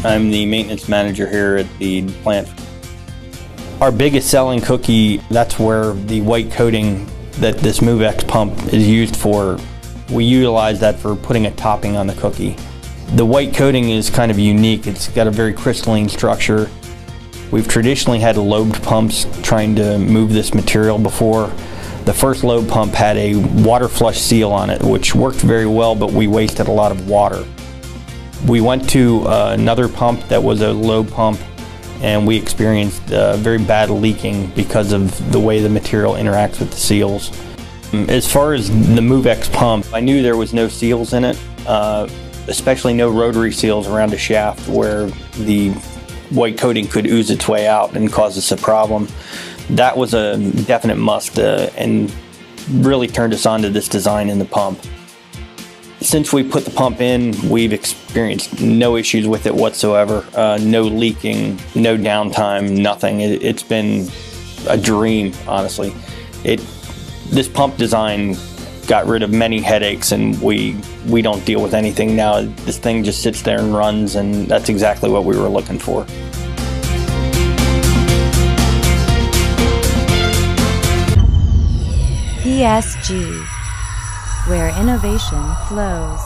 I'm the maintenance manager here at the plant. Our biggest selling cookie, that's where the white coating that this Mouvex pump is used for, we utilize that for putting a topping on the cookie. The white coating is kind of unique. It's got a very crystalline structure. We've traditionally had lobed pumps trying to move this material before. The first lobe pump had a water flush seal on it, which worked very well, but we wasted a lot of water. We went to another pump that was a lobe pump, and we experienced very bad leaking because of the way the material interacts with the seals. As far as the Mouvex pump, I knew there was no seals in it, especially no rotary seals around the shaft where the white coating could ooze its way out and cause us a problem. That was a definite must and really turned us on to this design in the pump. Since we put the pump in, we've experienced no issues with it whatsoever. No leaking, no downtime, nothing. It's been a dream, honestly. This pump design got rid of many headaches, and we don't deal with anything now. This thing just sits there and runs, and that's exactly what we were looking for. PSG, where innovation flows.